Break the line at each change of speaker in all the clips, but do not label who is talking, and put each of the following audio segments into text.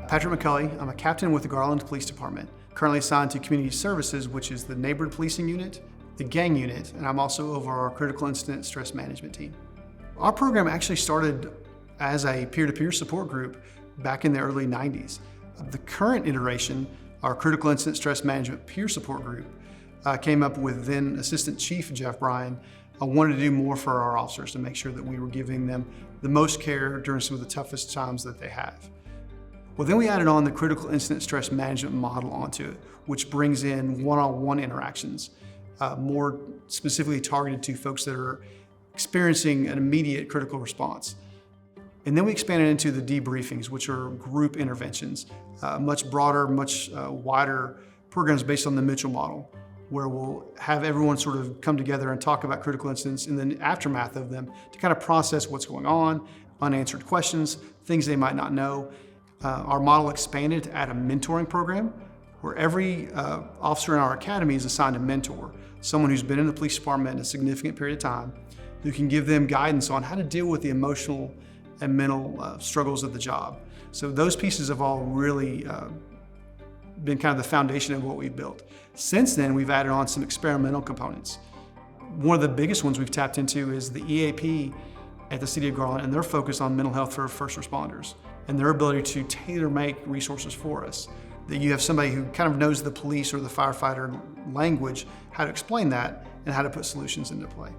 Patrick McCulley. I'm a captain with the Garland Police Department, currently assigned to Community Services, which is the neighborhood policing unit, the gang unit, and I'm also over our critical incident stress management team. Our program actually started as a peer-to-peer support group back in the early 90s. The current iteration, our critical incident stress management peer support group, came up with then Assistant Chief Jeff Bryan. I wanted to do more for our officers to make sure that we were giving them the most care during some of the toughest times that they have. Well, then we added on the critical incident stress management model onto it, which brings in one-on-one interactions, more specifically targeted to folks that are experiencing an immediate critical response. And then we expanded into the debriefings, which are group interventions, much broader, much wider programs based on the Mitchell model, where we'll have everyone sort of come together and talk about critical incidents in the aftermath of them to kind of process what's going on, unanswered questions, things they might not know. Our model expanded to add a mentoring program where every officer in our academy is assigned a mentor, someone who's been in the police department a significant period of time, who can give them guidance on how to deal with the emotional and mental struggles of the job. So those pieces have all really been kind of the foundation of what we've built. Since then, we've added on some experimental components. One of the biggest ones we've tapped into is the EAP at the City of Garland and their focus on mental health for first responders and their ability to tailor-make resources for us. That you have somebody who kind of knows the police or the firefighter language, how to explain that and how to put solutions into play.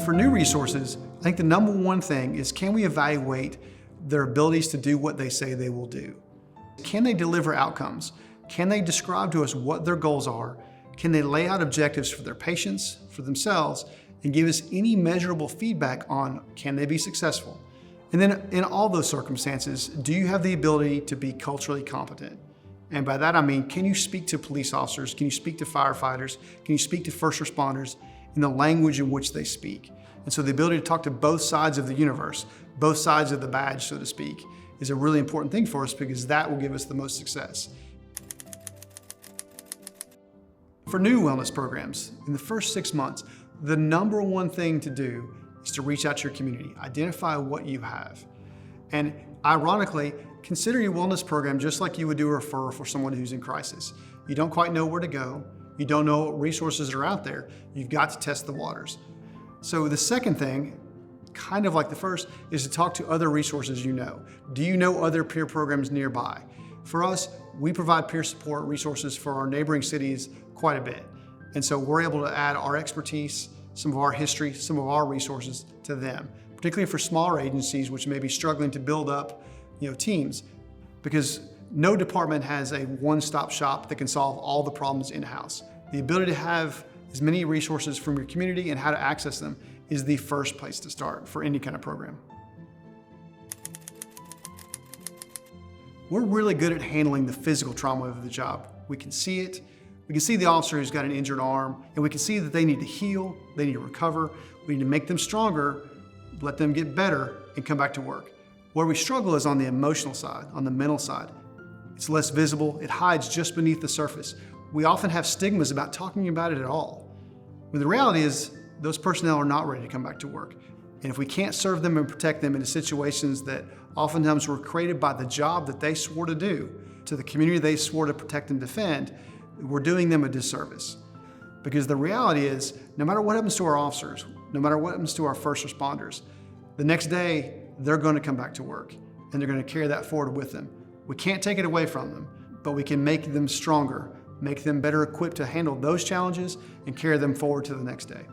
For new resources, I think the number one thing is, can we evaluate their abilities to do what they say they will do? Can they deliver outcomes? Can they describe to us what their goals are? Can they lay out objectives for their patients, for themselves, and give us any measurable feedback on can they be successful? And then in all those circumstances, do you have the ability to be culturally competent? And by that I mean, can you speak to police officers? Can you speak to firefighters? Can you speak to first responders in the language in which they speak? And so the ability to talk to both sides of the universe, both sides of the badge, so to speak, is a really important thing for us because that will give us the most success. For new wellness programs, in the first 6 months, the number one thing to do is to reach out to your community, identify what you have. And ironically, consider your wellness program just like you would do a referral for someone who's in crisis. You don't quite know where to go. You don't know what resources are out there. You've got to test the waters. So the second thing, kind of like the first, is to talk to other resources you know. Do you know other peer programs nearby? For us, we provide peer support resources for our neighboring cities quite a bit. And so we're able to add our expertise, some of our history, some of our resources to them, particularly for smaller agencies which may be struggling to build up teams, because no department has a one-stop shop that can solve all the problems in-house. The ability to have as many resources from your community and how to access them is the first place to start for any kind of program. We're really good at handling the physical trauma of the job. We can see it. We can see the officer who's got an injured arm, and we can see that they need to heal, they need to recover. We need to make them stronger, let them get better, and come back to work. Where we struggle is on the emotional side, on the mental side. It's less visible, it hides just beneath the surface. We often have stigmas about talking about it at all. When the reality is, those personnel are not ready to come back to work. And if we can't serve them and protect them in situations that oftentimes were created by the job that they swore to do, to the community they swore to protect and defend, we're doing them a disservice. Because the reality is, no matter what happens to our officers, no matter what happens to our first responders, the next day, they're going to come back to work, and they're going to carry that forward with them. We can't take it away from them, but we can make them stronger, make them better equipped to handle those challenges, and carry them forward to the next day.